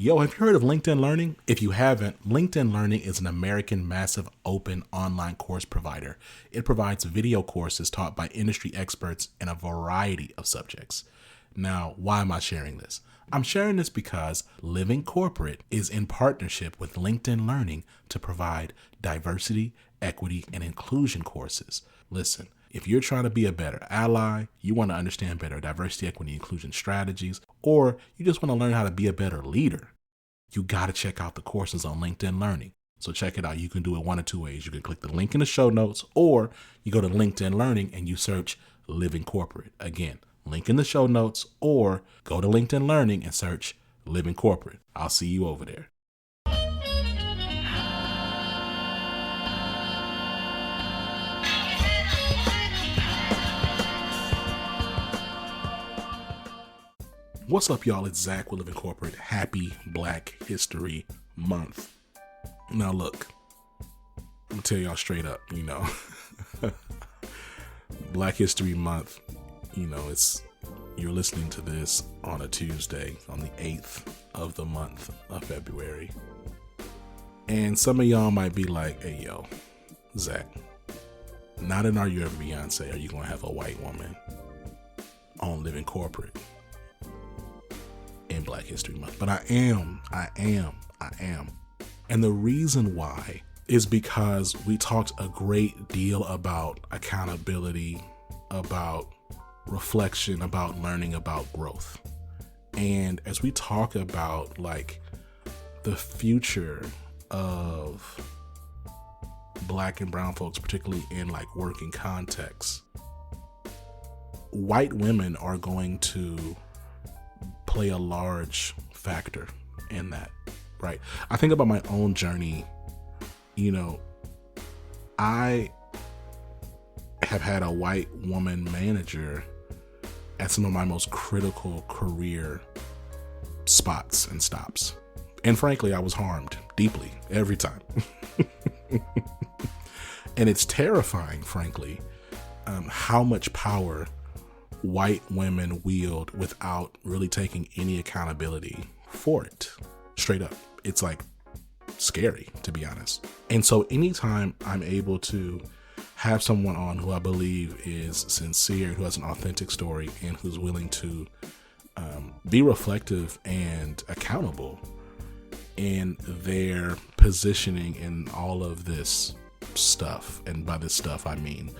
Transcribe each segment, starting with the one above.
Yo, have you heard of LinkedIn Learning? If you haven't, LinkedIn Learning is an American massive open online course provider. It provides video courses taught by industry experts in a variety of subjects. Now, why am I sharing this? I'm sharing this because Living Corporate is in partnership with LinkedIn Learning to provide diversity, equity, and inclusion courses. Listen, if you're trying to be a better ally, you want to understand better diversity, equity, inclusion strategies, or you just want to learn how to be a better leader, you got to check out the courses on LinkedIn Learning. So check it out. You can do it one of two ways. You can click the link in the show notes, or you go to LinkedIn Learning and you search Living Corporate. Again, link in the show notes, or go to LinkedIn Learning and search Living Corporate. I'll see you over there. What's up, y'all? It's Zach with Living Corporate. Happy Black History Month. Now, look, I'm gonna tell y'all straight up, Black History Month, you're listening to this on a Tuesday, on the 8th of the month of February. And some of y'all might be like, hey, yo, Zach, not in Are You Ever Beyonce are you gonna have a white woman on Living Corporate in Black History Month. But I am. And the reason why is because we talked a great deal about accountability, about reflection, about learning, about growth. And as we talk about the future of Black and brown folks, particularly in working contexts, white women are going to play a large factor in that, right? I think about my own journey. I have had a white woman manager at some of my most critical career spots and stops. And frankly, I was harmed deeply every time. And it's terrifying, frankly, how much power white women wield without really taking any accountability for it. Straight up. It's scary, to be honest. And so anytime I'm able to have someone on who I believe is sincere, who has an authentic story, and who's willing to be reflective and accountable in their positioning in all of this stuff, and by this stuff I mean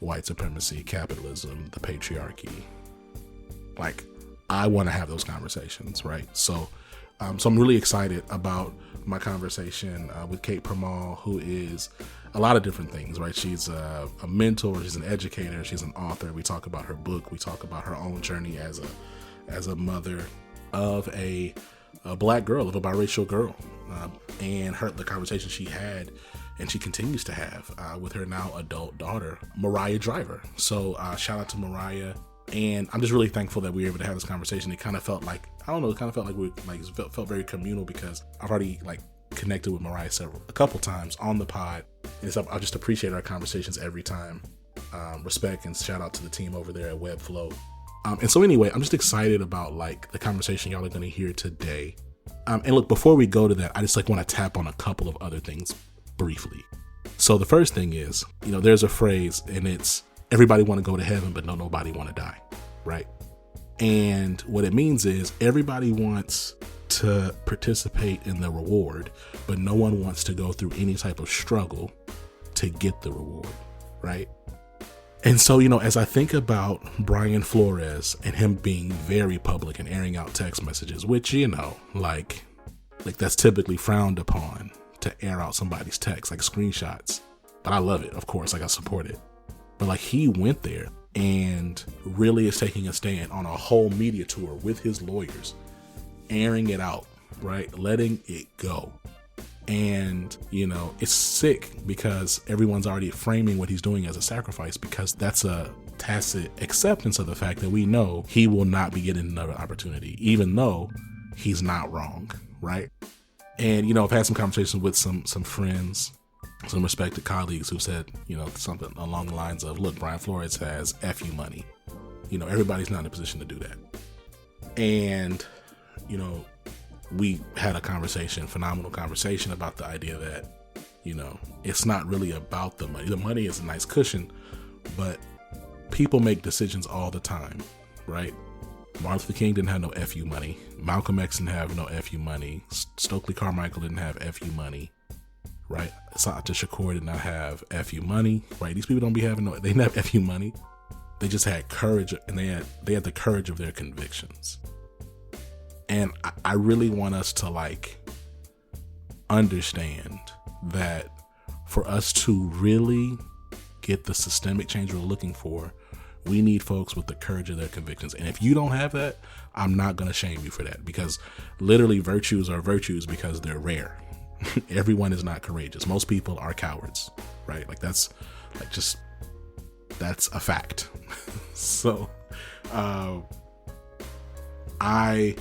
white supremacy, capitalism, the patriarchy. I want to have those conversations, right? So I'm really excited about my conversation with Kate Purmal, who is a lot of different things, right? She's a mentor, she's an educator, she's an author. We talk about her book, we talk about her own journey as a mother of a Black girl, of a biracial girl, and the conversation she had and she continues to have with her now adult daughter, Mariah Driver. So shout out to Mariah. And I'm just really thankful that we were able to have this conversation. It kind of felt like, it felt very communal, because I've already connected with Mariah a couple times on the pod. And so I just appreciate our conversations every time. Respect and shout out to the team over there at Webflow. And so anyway, I'm just excited about the conversation y'all are going to hear today. And look, before we go to that, I just want to tap on a couple of other things briefly. So the first thing is, there's a phrase, and it's everybody want to go to heaven, but nobody want to die, right? And what it means is everybody wants to participate in the reward, but no one wants to go through any type of struggle to get the reward, right? And so, as I think about Brian Flores and him being very public and airing out text messages, which, that's typically frowned upon, to air out somebody's text, screenshots. But I love it, of course, I support it. But he went there and really is taking a stand on a whole media tour with his lawyers, airing it out, right? Letting it go. And, it's sick because everyone's already framing what he's doing as a sacrifice, because that's a tacit acceptance of the fact that we know he will not be getting another opportunity, even though he's not wrong, right? And, I've had some conversations with some friends, some respected colleagues who said, something along the lines of, look, Brian Flores has F you money. Everybody's not in a position to do that. And, we had a phenomenal conversation about the idea that, it's not really about the money. The money is a nice cushion, but people make decisions all the time, right? Martin Luther King didn't have no FU money. Malcolm X didn't have no FU money. Stokely Carmichael didn't have FU money, right? Assata Shakur did not have FU money, right? These people they didn't have FU money. They just had courage, and they had the courage of their convictions. And I really want us to understand that for us to really get the systemic change we're looking for, we need folks with the courage of their convictions. And if you don't have that, I'm not going to shame you for that, because literally virtues are virtues because they're rare. Everyone is not courageous. Most people are cowards, right? That's a fact. So, I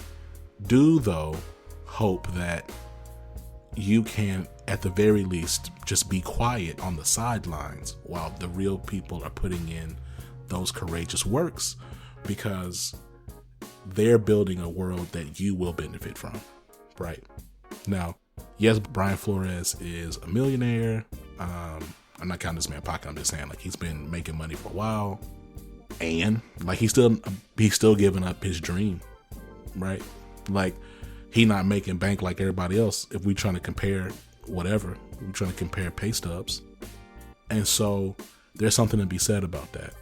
do though hope that you can, at the very least, just be quiet on the sidelines while the real people are putting in those courageous works, because they're building a world that you will benefit from, right? Now, yes, Brian Flores is a millionaire. I'm not counting this man pocket. I'm just saying, he's been making money for a while, and he's still giving up his dream, right? He not making bank like everybody else. If we trying to compare whatever, we're trying to compare pay stubs, and so there's something to be said about that.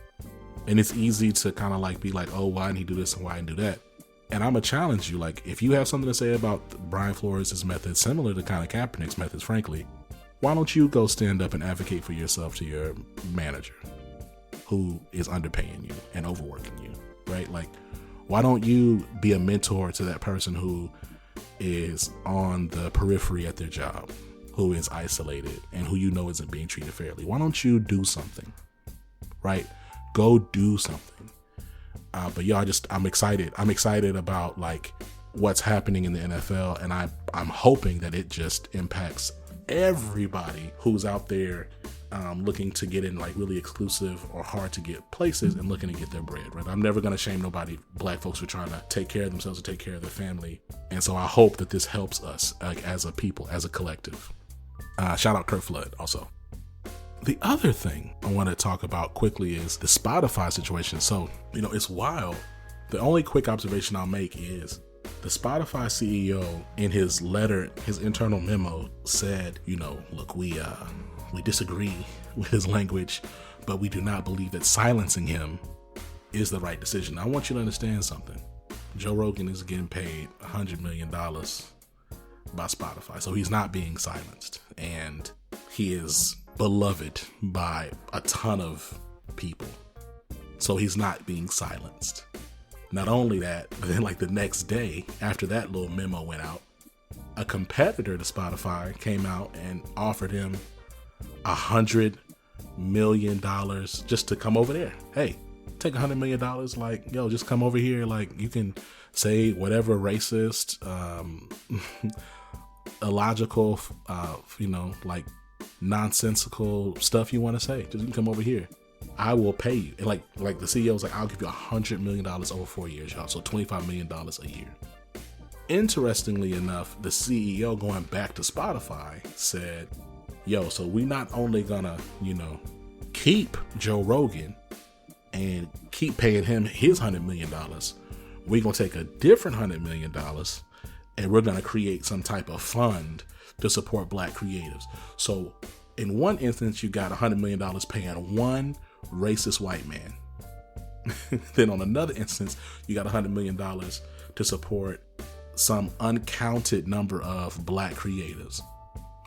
And it's easy to kind of be oh, why didn't he do this and why didn't he do that? And I'm gonna challenge you, if you have something to say about Brian Flores' method, similar to kind of Kaepernick's methods, frankly, why don't you go stand up and advocate for yourself to your manager who is underpaying you and overworking you, right? Why don't you be a mentor to that person who is on the periphery at their job, who is isolated and who isn't being treated fairly? Why don't you do something, right? Go do something. But y'all, I'm excited. I'm excited about what's happening in the NFL, and I'm hoping that it just impacts everybody who's out there looking to get in really exclusive or hard to get places and looking to get their bread, right? I'm never going to shame nobody. Black folks are trying to take care of themselves and take care of their family. And so I hope that this helps us as a people, as a collective. Shout out Kurt Flood also. The other thing I want to talk about quickly is the Spotify situation. So, it's wild. The only quick observation I'll make is the Spotify CEO in his letter, his internal memo said, look, we disagree with his language, but we do not believe that silencing him is the right decision. I want you to understand something. Joe Rogan is getting paid $100 million by Spotify, so he's not being silenced, and he is beloved by a ton of people, so he's not being silenced. Not only that, but then the next day after that little memo went out, a competitor to Spotify came out and offered him $100 million just to come over there. Hey, take $100 million, just come over here. You can say whatever racist, illogical, nonsensical stuff you want to say. Just you can come over here. I will pay you. And the CEO's I'll give you $100 million over 4 years, y'all. So $25 million a year. Interestingly enough, the CEO going back to Spotify said, so we not only gonna, keep Joe Rogan and keep paying him his $100 million, we're gonna take a different $100 million and we're gonna create some type of fund to support Black creatives. So in one instance, you got $100 million paying one racist white man. Then on another instance, you got $100 million to support some uncounted number of Black creatives,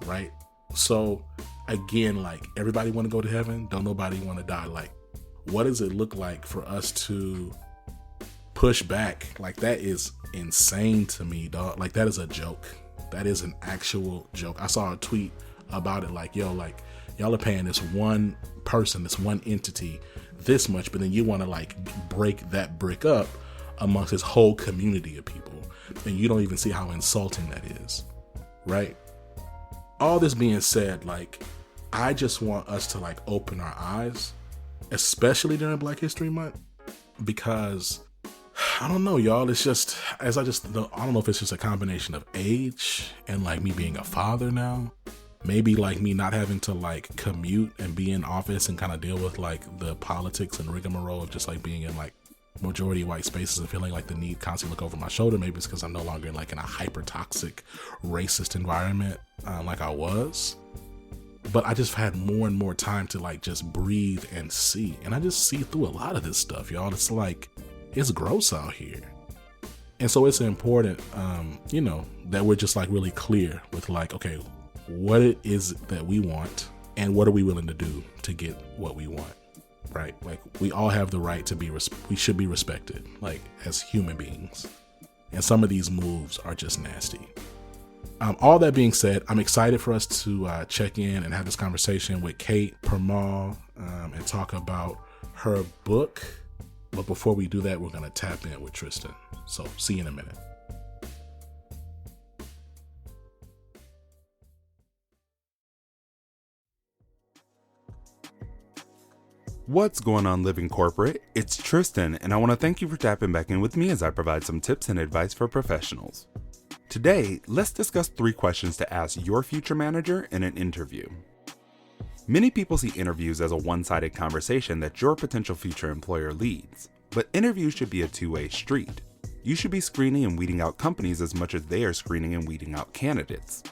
right? So again, everybody want to go to heaven. Don't nobody want to die. What does it look like for us to push back? That is insane to me, dog. That is a joke. That is an actual joke. I saw a tweet about it. Y'all are paying this one person, this one entity this much, but then you want to break that brick up amongst this whole community of people. And you don't even see how insulting that is, right? All this being said, I just want us to open our eyes, especially during Black History Month, because I don't know, y'all. It's just, I don't know if it's just a combination of age and like me being a father now. Maybe like me not having to like commute and be in office and kind of deal with like the politics and rigmarole of just like being in like majority white spaces and feeling like the need constantly look over my shoulder. Maybe it's because I'm no longer like in a hyper toxic racist environment like I was. But I just had more and more time to like just breathe and see. And I just see through a lot of this stuff, y'all. It's like, it's gross out here. And so it's important, that we're just like really clear with like, okay, what it is that we want and what are we willing to do to get what we want, right? Like we all have the right to be, we should be respected, like as human beings. And some of these moves are just nasty. All that being said, I'm excited for us to check in and have this conversation with Kate Purmal and talk about her book. But before we do that, we're going to tap in with Tristan. So see you in a minute. What's going on, Living Corporate? It's Tristan, and I want to thank you for tapping back in with me as I provide some tips and advice for professionals. Today, let's discuss 3 questions to ask your future manager in an interview. Many people see interviews as a one-sided conversation that your potential future employer leads, but interviews should be a two-way street. You should be screening and weeding out companies as much as they are screening and weeding out candidates.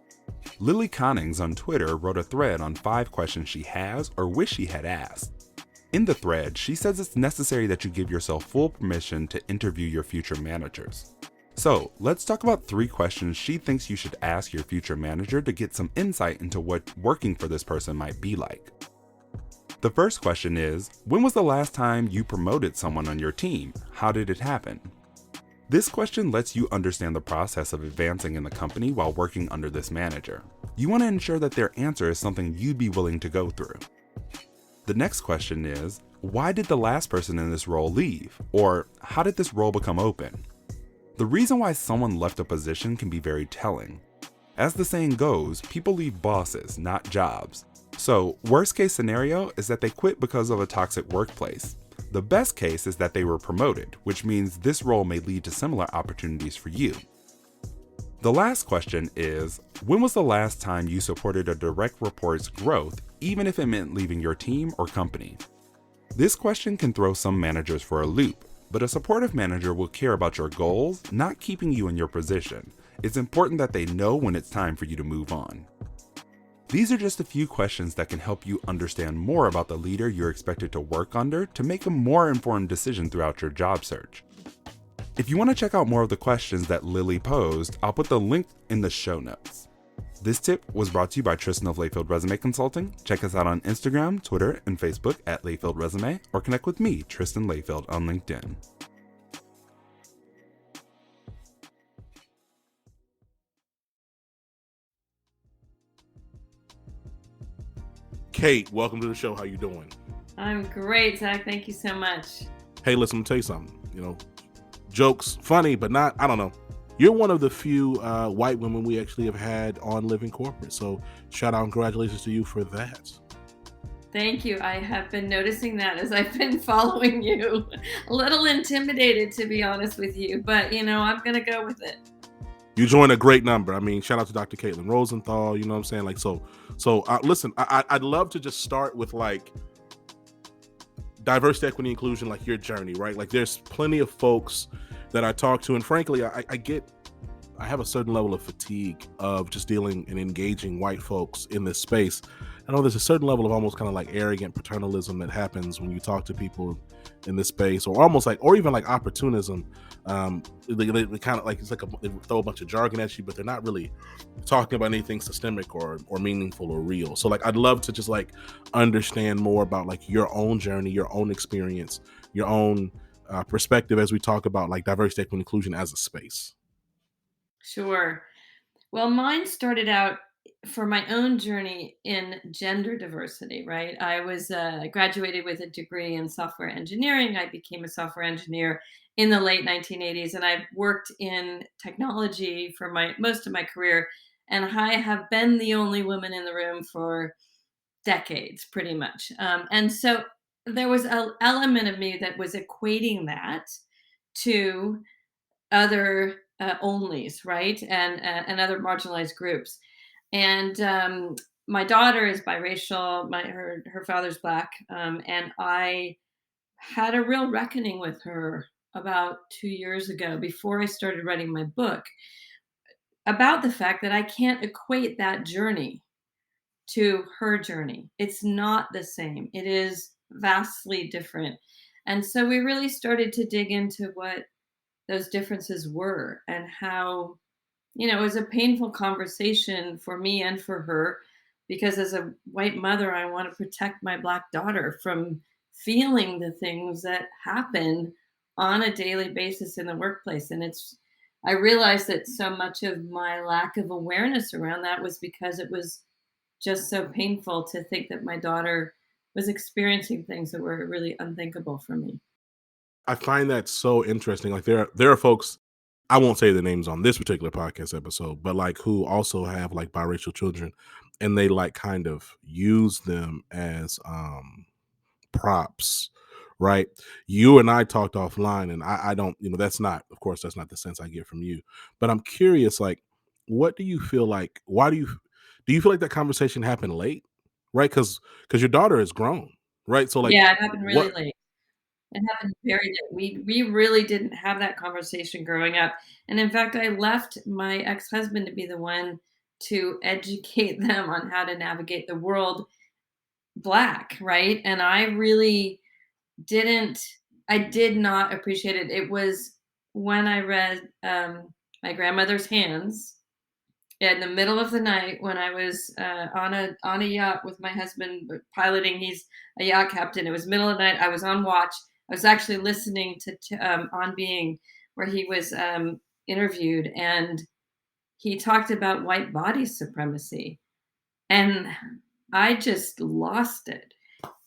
Lily Connings on Twitter wrote a thread on 5 questions she has or wish she had asked. In the thread, she says it's necessary that you give yourself full permission to interview your future managers. So, let's talk about 3 questions she thinks you should ask your future manager to get some insight into what working for this person might be like. The first question is, when was the last time you promoted someone on your team? How did it happen? This question lets you understand the process of advancing in the company while working under this manager. You want to ensure that their answer is something you'd be willing to go through. The next question is, why did the last person in this role leave? Or how did this role become open? The reason why someone left a position can be very telling. As the saying goes, people leave bosses, not jobs. So, worst case scenario is that they quit because of a toxic workplace. The best case is that they were promoted, which means this role may lead to similar opportunities for you. The last question is, when was the last time you supported a direct report's growth, even if it meant leaving your team or company? This question can throw some managers for a loop, but a supportive manager will care about your goals, not keeping you in your position. It's important that they know when it's time for you to move on. These are just a few questions that can help you understand more about the leader you're expected to work under to make a more informed decision throughout your job search. If you want to check out more of the questions that Lily posed, I'll put the link in the show notes. This tip was brought to you by Tristan of Layfield Resume Consulting. Check us out on Instagram, Twitter, and Facebook at Layfield Resume, or connect with me, Tristan Layfield, on LinkedIn. Kate, welcome to the show. How you doing? I'm great, Zach. Thank you so much. Hey, listen, I'm gonna tell you something. Jokes, funny, but not, I don't know. You're one of the few white women we actually have had on Living Corporate. So shout out and congratulations to you for that. Thank you. I have been noticing that as I've been following you. A little intimidated, to be honest with you, but I'm going to go with it. You joined a great number. I mean, shout out to Dr. Caitlin Rosenthal. You know what I'm saying? Like, so listen, I'd love to just start with like diversity, equity, inclusion, like your journey, right? Like there's plenty of folks that I talk to, and frankly, I have a certain level of fatigue of just dealing and engaging white folks in this space. I know there's a certain level of almost kind of like arrogant paternalism that happens when you talk to people in this space, or almost like, or even like opportunism. They kind of like, it's like they throw a bunch of jargon at you, but they're not really talking about anything systemic or meaningful or real. So like, I'd love to just like understand more about like your own journey, your own experience, your own perspective as we talk about like diversity, equity, and inclusion as a space. Sure. Well, mine started out for my own journey in gender diversity, right? I was graduated with a degree in software engineering. I became a software engineer in the late 1980s, and I've worked in technology for most of my career. And I have been the only woman in the room for decades, pretty much. And so there was an element of me that was equating that to other onlys, right, and other marginalized groups. And my daughter is biracial. Her father's black, and I had a real reckoning with her about 2 years ago, before I started writing my book, about the fact that I can't equate that journey to her journey. It's not the same. It is vastly different. And so we really started to dig into what those differences were, and how, it was a painful conversation for me and for her, because as a white mother, I want to protect my black daughter from feeling the things that happen on a daily basis in the workplace. And I realized that so much of my lack of awareness around that was because it was just so painful to think that my daughter was experiencing things that were really unthinkable for me. I find that so interesting. Like there are folks, I won't say the names on this particular podcast episode, but like who also have like biracial children, and they like kind of use them as props, right? You and I talked offline, and I don't, that's not, of course, that's not the sense I get from you. But I'm curious, like, what do you feel like? Why do you feel like that conversation happened late, right? Because your daughter is grown, right? So like, Yeah, it happened really what? late. It happened very late. We really didn't have that conversation growing up. And in fact, I left my ex-husband to be the one to educate them on how to navigate the world black, right? And didn't I did not appreciate it. It was when I read My Grandmother's Hands in the middle of the night, when I was on a yacht with my husband piloting. He's a yacht captain. It was middle of the night. I was on watch. I was actually listening to On Being, where he was interviewed, and he talked about white body supremacy, and I just lost it,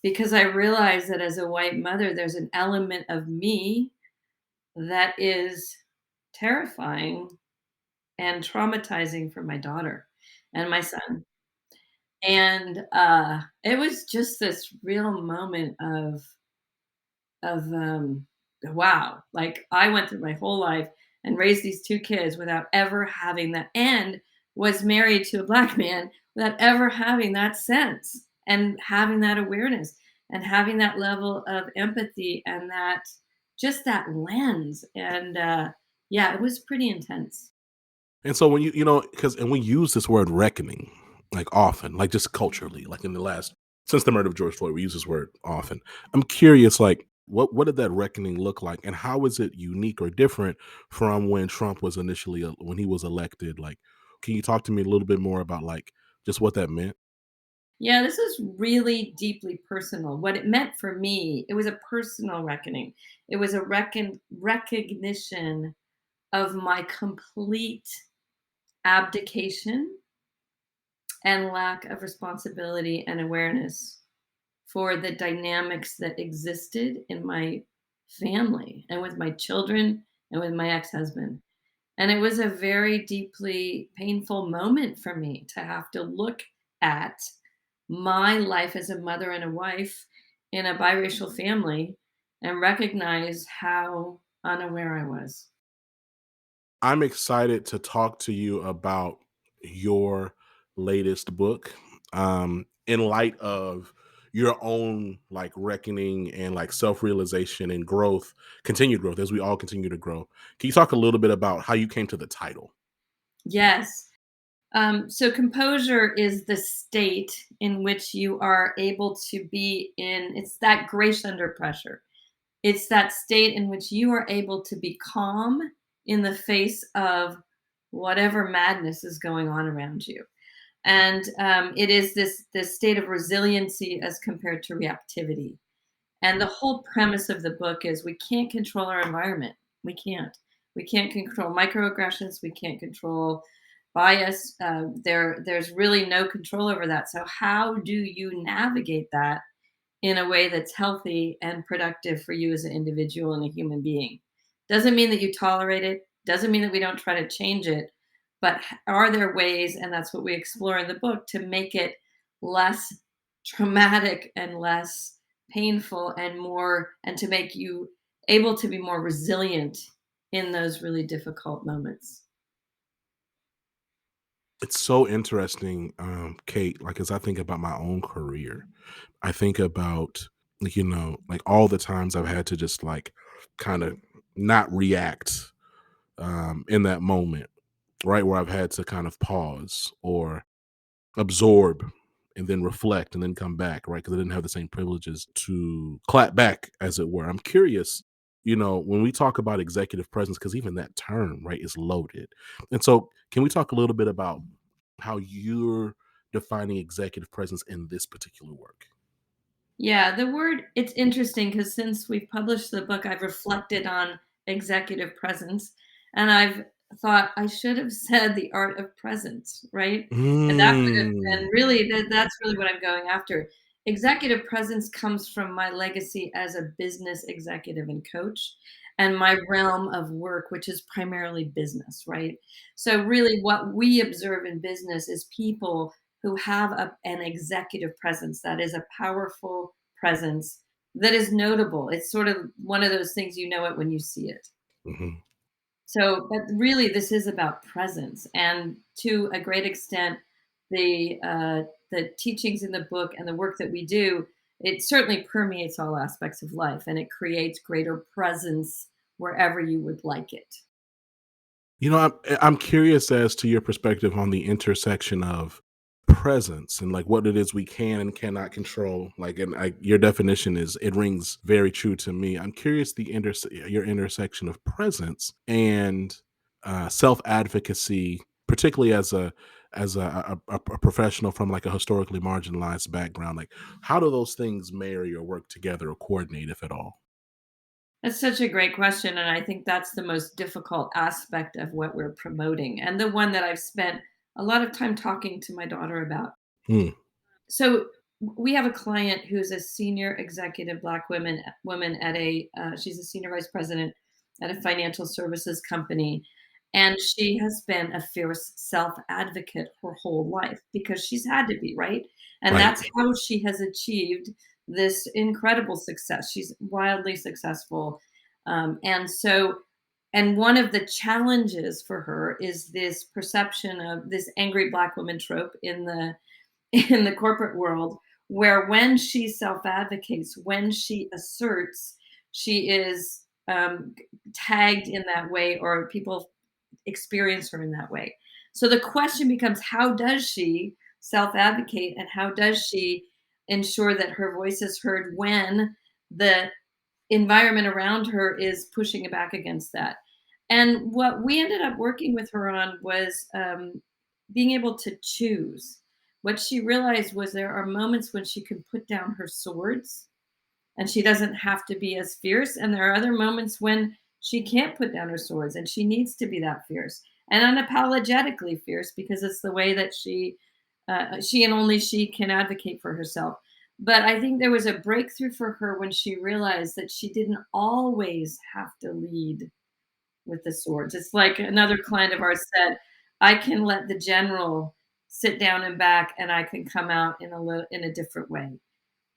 because I realized that as a white mother, there's an element of me that is terrifying and traumatizing for my daughter and my son. And it was just this real moment of wow, like, I went through my whole life and raised these two kids without ever having that, and was married to a black man without ever having that sense, and having that awareness, and having that level of empathy, and that, just that lens. And yeah, it was pretty intense. And so when because and we use this word reckoning like often, like just culturally, like in the last since the murder of George Floyd, we use this word often. I'm curious, like what did that reckoning look like, and how is it unique or different from when Trump was initially when he was elected? Like, can you talk to me a little bit more about like just what that meant? Yeah, this is really deeply personal. What it meant for me, it was a personal reckoning. It was a recognition of my complete abdication and lack of responsibility and awareness for the dynamics that existed in my family, and with my children, and with my ex-husband. And it was a very deeply painful moment for me to have to look at my life as a mother and a wife in a biracial family, and recognize how unaware I was. I'm excited to talk to you about your latest book, in light of your own like reckoning and like self-realization and growth, continued growth as we all continue to grow. Can you talk a little bit about how you came to the title? Yes. So composure is the state in which you are able to be in. It's that grace under pressure. It's that state in which you are able to be calm in the face of whatever madness is going on around you. And it is this state of resiliency as compared to reactivity. And the whole premise of the book is we can't control our environment. We can't. We can't control microaggressions. We can't control bias. There's really no control over that. So how do you navigate that in a way that's healthy and productive for you as an individual and a human being? Doesn't mean that you tolerate it. Doesn't mean that we don't try to change it. But are there ways, and that's what we explore in the book, to make it less traumatic and less painful, and more, and to make you able to be more resilient in those really difficult moments. It's so interesting, Kate, like, as I think about my own career, I think about, like, like, all the times I've had to just, like, kinda not react, in that moment, right, where I've had to kind of pause or absorb and then reflect and then come back, right? Because I didn't have the same privileges to clap back, as it were. I'm curious, when we talk about executive presence, because even that term, right, is loaded. And so, can we talk a little bit about how you're defining executive presence in this particular work? Yeah, the word it's interesting because since we've published the book, I've reflected on executive presence and I've thought I should have said the art of presence, right? And that would have been Mm, really that's really what I'm going after. Executive presence comes from my legacy as a business executive and coach and my realm of work, which is primarily business, right? So really what we observe in business is people who have an executive presence that is a powerful presence that is notable. It's sort of one of those things you know it when you see it. mhm. So, but really, this is about presence, and to a great extent, the teachings in the book and the work that we do, it certainly permeates all aspects of life, and it creates greater presence wherever you would like it. I'm curious as to your perspective on the intersection of presence and like what it is we can and cannot control. Like, and your definition is it rings very true to me. I'm curious your intersection of presence and self advocacy, particularly as a professional from like a historically marginalized background. Like, how do those things marry or work together or coordinate, if at all? That's such a great question, and I think that's the most difficult aspect of what we're promoting, and the one that I've spent a lot of time talking to my daughter about. Hmm. So we have a client who's a senior executive Black woman at she's a senior vice president at a financial services company, and she has been a fierce self advocate her whole life because she's had to be, right, and Right. that's how she has achieved this incredible success. She's wildly successful, and one of the challenges for her is this perception of this angry Black woman trope in the corporate world where when she self advocates, when she asserts, she is tagged in that way or people experience her in that way. So the question becomes how does she self advocate and how does she ensure that her voice is heard when the environment around her is pushing back against that? And what we ended up working with her on was being able to choose. What she realized was there are moments when she can put down her swords and she doesn't have to be as fierce. And there are other moments when she can't put down her swords and she needs to be that fierce and unapologetically fierce because it's the way that she and only she can advocate for herself. But I think there was a breakthrough for her when she realized that she didn't always have to lead with the swords. It's like another client of ours said, "I can let the general sit down and back, and I can come out in a different way."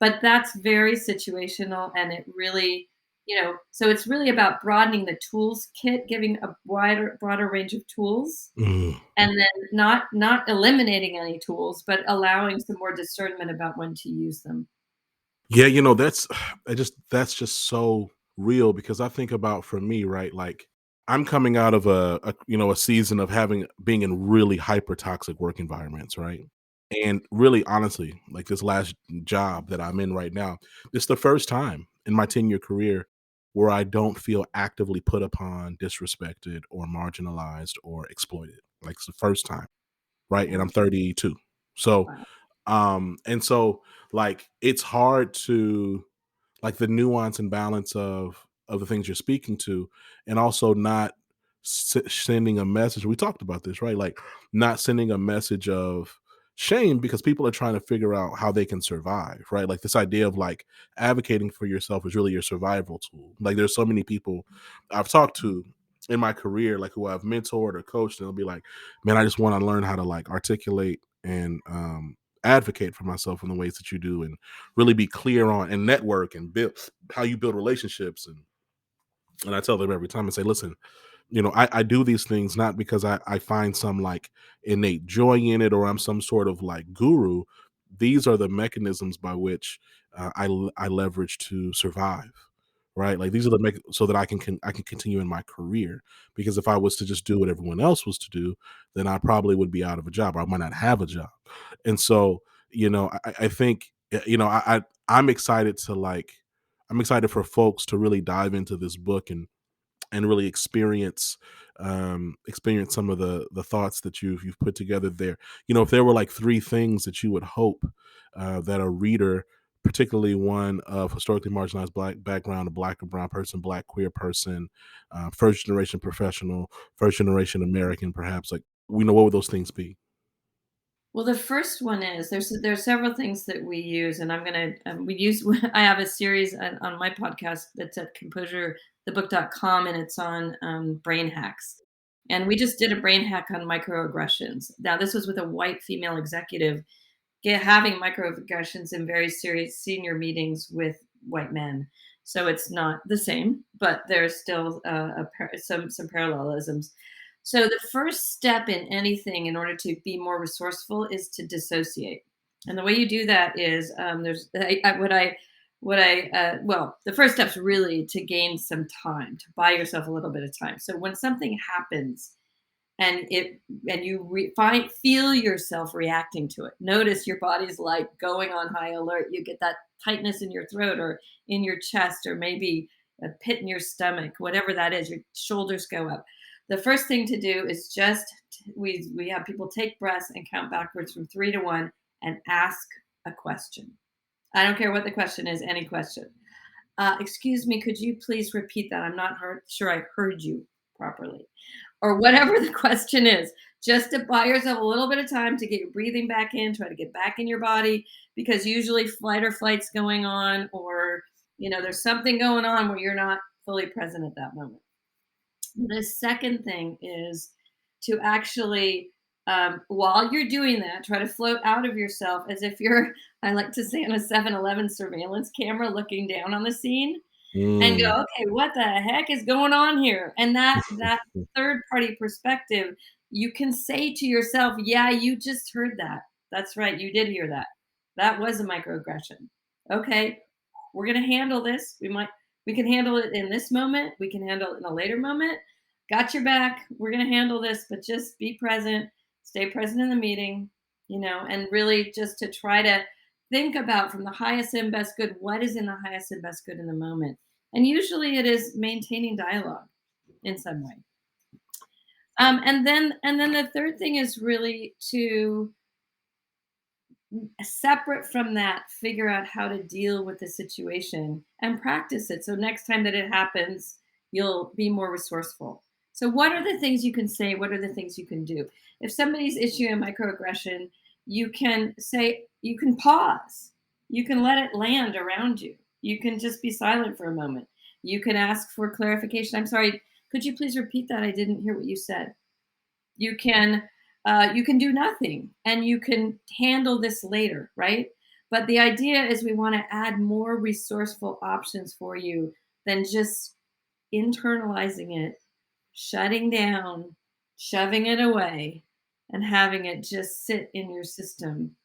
But that's very situational, and it really, so it's really about broadening the tools kit, giving a broader range of tools, Mm. and then not eliminating any tools, but allowing some more discernment about when to use them. Yeah, that's just so real because I think about for me, right? Like I'm coming out of a season of having being in really hyper toxic work environments, right? And really honestly, like this last job that I'm in right now, it's the first time in my 10-year career where I don't feel actively put upon, disrespected, or marginalized or exploited. Like it's the first time, right? And Yeah. I'm 32. So Wow. and so like it's hard to like the nuance and balance of the things you're speaking to and also not sending a message. We talked about this, right? Like not sending a message of shame because people are trying to figure out how they can survive, right? Like this idea of like advocating for yourself is really your survival tool. Like there's so many people I've talked to in my career like who I've mentored or coached and they'll be like, man, I just want to learn how to like articulate and advocate for myself in the ways that you do and really be clear on and network and build how you build relationships and And I tell them every time, I say, listen, I do these things not because I find some like innate joy in it or I'm some sort of like guru. These are the mechanisms by which I leverage to survive. Right, like these are so that I can continue in my career. Because if I was to just do what everyone else was to do, then I probably would be out of a job, or I might not have a job. And so, I think I'm excited to I'm excited for folks to really dive into this book and really experience some of the thoughts that you've put together there. If there were like three things that you would hope that a reader, particularly one of historically marginalized black background, a black or brown person, black queer person, first generation professional, first generation American, perhaps, like, we know, what would those things be? Well, the first one is there's several things that we use, and I'm gonna we use. I have a series on my podcast that's at Composure, thebook.com, and it's on brain hacks. And we just did a brain hack on microaggressions. Now, this was with a white female executive having microaggressions in very serious senior meetings with white men. So it's not the same, but there's still some parallelisms. So the first step in anything in order to be more resourceful is to dissociate. And the way you do that is well, the first step is really to gain some time, to buy yourself a little bit of time. So when something happens and feel yourself reacting to it, notice your body's like going on high alert. You get that tightness in your throat or in your chest, or maybe a pit in your stomach, whatever that is, your shoulders go up. The first thing to do is just we have people take breaths and count backwards from 3 to 1 and ask a question. I don't care what the question is, any question. Excuse me, could you please repeat that? I'm not sure I heard you properly. Or whatever the question is, just to buy yourself a little bit of time to get your breathing back in, try to get back in your body, because usually flight or flight's going on, or there's something going on where you're not fully present at that moment. The second thing is to actually, while you're doing that, try to float out of yourself as if you're, I like to say, on a 7-Eleven surveillance camera looking down on the scene and go, Mm. okay, what the heck is going on here? And that third party perspective, you can say to yourself, yeah, you just heard that. That's right, you did hear that. That was a microaggression. Okay, we're gonna handle this. We can handle it in this moment. We can handle it in a later moment. Got your back. We're gonna handle this, but just be present, stay present in the meeting, and really just to try to think about from the highest and best good, what is in the highest and best good in the moment. And usually it is maintaining dialogue in some way. And then the third thing is really to, separate from that, figure out how to deal with the situation and practice it. So next time that it happens, you'll be more resourceful. So what are the things you can say? What are the things you can do? If somebody's issuing a microaggression, you can say, you can pause. You can let it land around you. You can just be silent for a moment. You can ask for clarification. I'm sorry, could you please repeat that? I didn't hear what you said. You can you can do nothing and you can handle this later, right? But the idea is we want to add more resourceful options for you than just internalizing it, shutting down, shoving it away, and having it just sit in your system.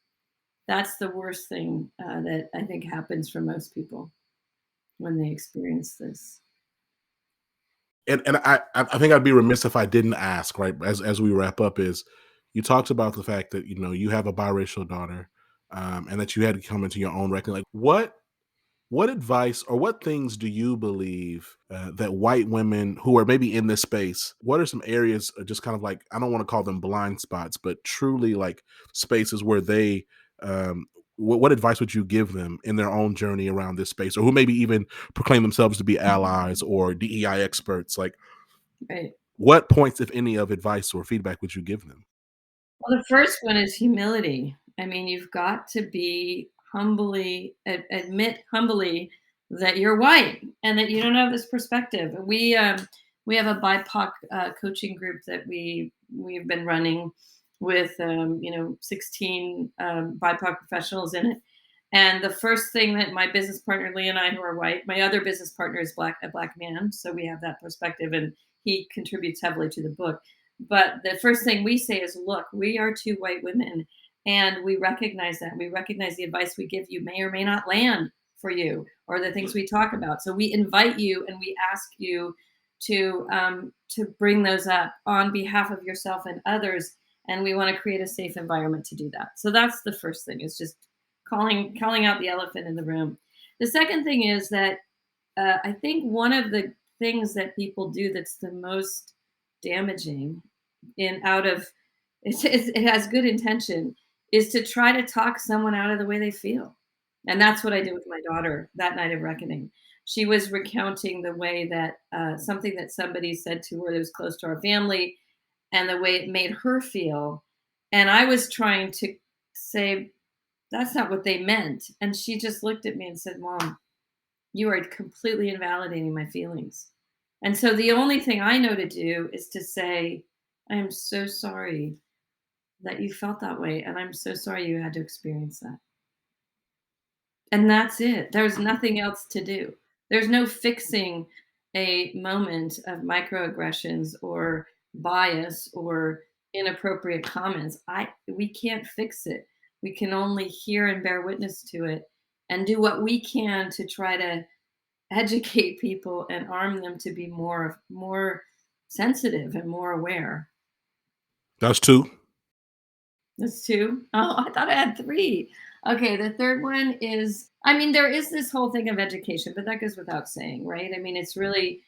That's the worst thing that I think happens for most people when they experience this. And I think I'd be remiss if I didn't ask, right, as we wrap up, is you talked about the fact that you have a biracial daughter, and that you had to come into your own reckoning. Like, what advice or what things do you believe that white women who are maybe in this space, what are some areas, just kind of like, I don't want to call them blind spots, but truly like spaces where they, what advice would you give them in their own journey around this space, or who maybe even proclaim themselves to be allies or DEI experts? Like, Right. what points, if any, of advice or feedback would you give them? Well, the first one is humility. I mean, you've got to be admit humbly that you're white and that you don't have this perspective. We have a BIPOC coaching group that we've been running with 16 BIPOC professionals in it, And the first thing that my business partner Lee and I, who are white, my other business partner is a black man, so we have that perspective, and he contributes heavily to the book. But the first thing we say is, look, we are two white women, and we recognize that. We recognize the advice we give you may or may not land for you, or the things we talk about. So we invite you and we ask you to bring those up on behalf of yourself and others, and we want to create a safe environment to do that. So that's the first thing, is just calling out the elephant in the room. The second thing is that I think one of the things that people do that's the most damaging in out of it has good intention, is to try to talk someone out of the way they feel. And that's what I did with my daughter that night of reckoning. She was recounting the way that something that somebody said to her that was close to our family, and the way it made her feel. And I was trying to say, that's not what they meant. And she just looked at me and said, Mom, you are completely invalidating my feelings. And so the only thing I know to do is to say, I am so sorry that you felt that way. And I'm so sorry you had to experience that. And that's it. There's nothing else to do. There's no fixing a moment of microaggressions or bias or inappropriate comments. We can't fix it. We can only hear and bear witness to it and do what we can to try to educate people and arm them to be more sensitive and more aware. That's two. That's two. Oh, I thought I had three. Okay, the third one is, I mean, there is this whole thing of education, but that goes without saying, right? I mean, it's really,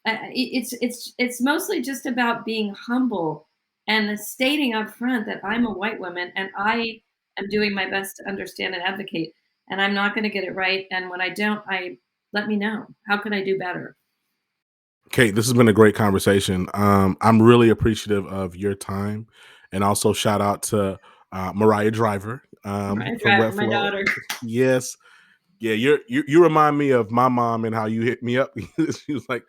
it's mostly just about being humble and stating up front that I'm a white woman and I am doing my best to understand and advocate, and I'm not going to get it right. And when I don't, let me know. How can I do better? Kate, this has been a great conversation. I'm really appreciative of your time, and also shout out to Mariah Driver from Wet My Flow. daughter. Yes, yeah, you remind me of my mom and how you hit me up. She was like,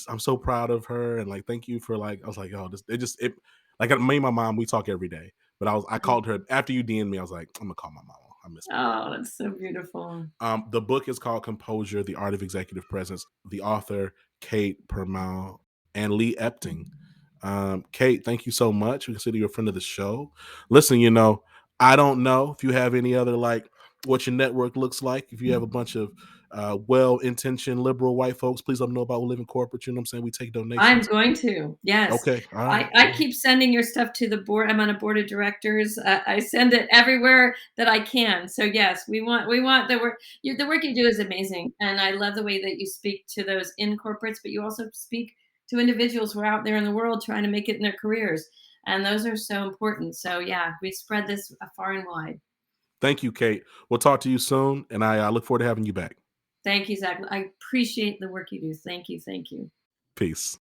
I'm so proud of her, and like, thank you for like. I was like, oh, it like me and my mom, we talk every day. But I called her after you DM'd me. I was like, I'm gonna call my mom. I miss her. Oh, that's so beautiful. The book is called Composure: The Art of Executive Presence. The author, Kate Purmal and Lee Epting. Kate, thank you so much. We consider you a friend of the show. Listen, I don't know if you have any other, like, what your network looks like. If you have a bunch of well-intentioned liberal white folks, please let them know about We Live in Corporate. You know what I'm saying? We take donations. I'm going to. Yes. Okay. All right. I keep sending your stuff to the board. I'm on a board of directors. I send it everywhere that I can. So yes, we want the work. The work you do is amazing, and I love the way that you speak to those in corporates, but you also speak to individuals who are out there in the world trying to make it in their careers, and those are so important. So yeah, we spread this far and wide. Thank you, Kate. We'll talk to you soon, and I look forward to having you back. Thank you, Zach. I appreciate the work you do. Thank you. Thank you. Peace.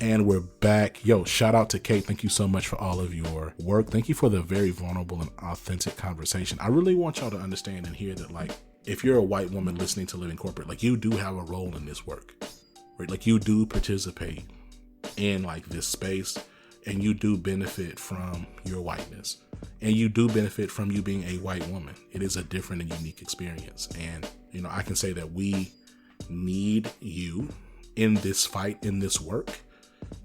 And we're back. Yo, shout out to Kate. Thank you so much for all of your work. Thank you for the very vulnerable and authentic conversation. I really want y'all to understand and hear that, like, if you're a white woman listening to Living Corporate, like, you do have a role in this work, right? Like, you do participate in, like, this space, and you do benefit from your whiteness, and you do benefit from you being a white woman. It is a different and unique experience. And, I can say that we need you in this fight, in this work,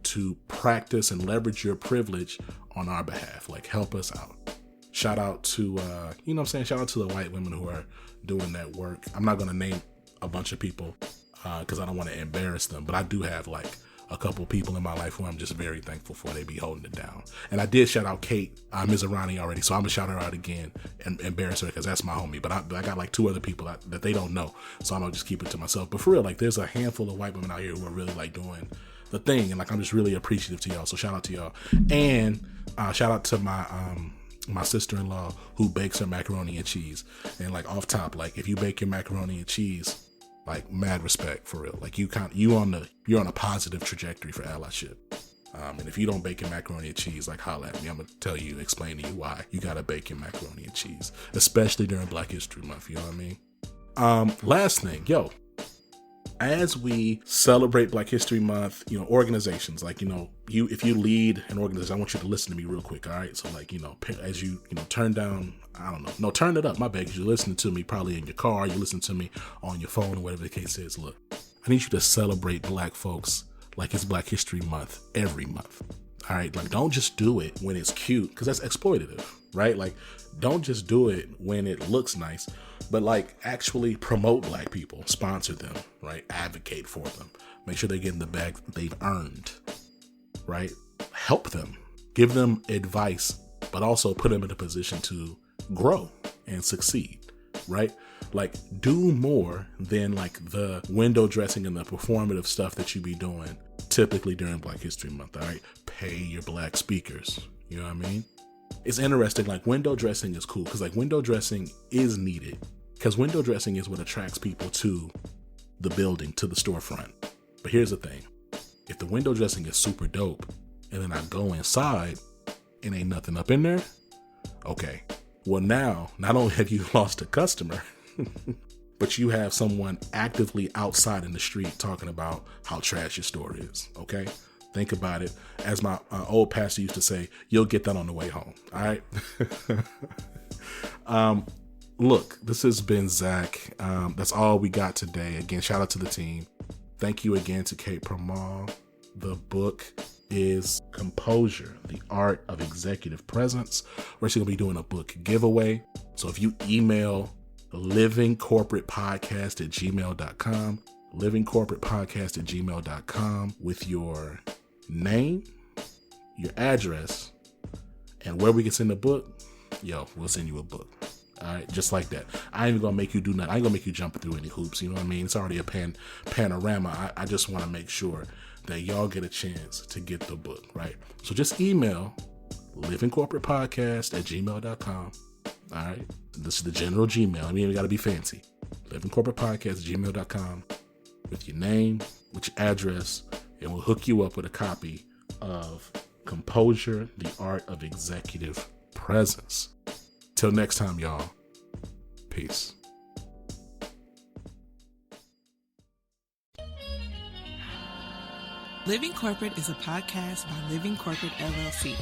to practice and leverage your privilege on our behalf. Like, help us out. Shout out to, shout out to the white women who are doing that work. I'm not going to name a bunch of people because I don't want to embarrass them, but I do have, like, a couple people in my life who I'm just very thankful for. They be holding it down. And I did shout out Kate Mizarani already, so I'm going to shout her out again and embarrass her because that's my homie. But I got like two other people that they don't know, so I'm going to just keep it to myself. But for real, like, there's a handful of white women out here who are really, like, doing the thing, and, like, I'm just really appreciative to y'all. So shout out to y'all. And shout out to my sister-in-law who bakes her macaroni and cheese. And, like, off top, like, if you bake your macaroni and cheese, like, mad respect, for real. Like, you're on a positive trajectory for allyship. And if you don't bake your macaroni and cheese, like, holla at me. I'm gonna explain to you why you gotta bake your macaroni and cheese, especially during Black History Month. You know what I mean? Last thing, as we celebrate Black History Month, organizations like, if you lead an organization, I want you to listen to me real quick. All right. So like, as you, turn down, turn it up. My bad. 'Cause you're listening to me probably in your car. You listen to me on your phone or whatever the case is. Look, I need you to celebrate Black folks like it's Black History Month every month. All right. Like, don't just do it when it's cute, because that's exploitative, right? Like, don't just do it when it looks nice, but like actually promote Black people, sponsor them, right? Advocate for them. Make sure they're getting the bag they've earned, right? Help them, give them advice, but also put them in a position to grow and succeed, right? Like, do more than like the window dressing and the performative stuff that you be doing typically during Black History Month. All right. Pay your Black speakers. You know what I mean? It's interesting. Like, window dressing is cool because like window dressing is needed, because window dressing is what attracts people to the building, to the storefront. But here's the thing. If the window dressing is super dope and then I go inside and ain't nothing up in there, okay. Well, now not only have you lost a customer, but you have someone actively outside in the street talking about how trash your store is. Okay. Think about it. As my old pastor used to say, you'll get that on the way home. All right. Look, this has been Zach. That's all we got today. Again, shout out to the team. Thank you again to Kate Purmal. The book is Composure, the Art of Executive Presence. We're actually going to be doing a book giveaway. So if you email livingcorporatepodcast@gmail.com, livingcorporatepodcast@gmail.com with your name, your address, and where we can send the book, we'll send you a book. All right, just like that. I ain't even gonna make you do nothing. I ain't gonna make you jump through any hoops. You know what I mean? It's already a panorama. I just want to make sure that y'all get a chance to get the book, right? So just email livingcorporatepodcast@gmail.com. All right, this is the general Gmail. I mean, we gotta be fancy. livingcorporatepodcast@gmail.com with your name, with your address, and we'll hook you up with a copy of Composure, the Art of Executive Presence. Till next time, y'all. Peace. Living Corporate is a podcast by Living Corporate LLC.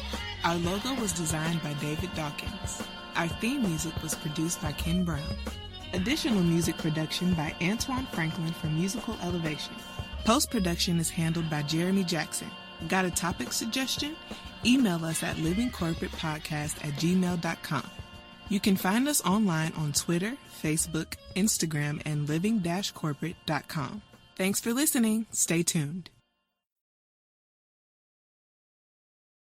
Our logo was designed by David Dawkins. Our theme music was produced by Ken Brown. Additional music production by Antoine Franklin for Musical Elevation. Post-production is handled by Jeremy Jackson. Got a topic suggestion? Email us at livingcorporatepodcast@gmail.com. You can find us online on Twitter, Facebook, Instagram, and living-corporate.com. Thanks for listening. Stay tuned.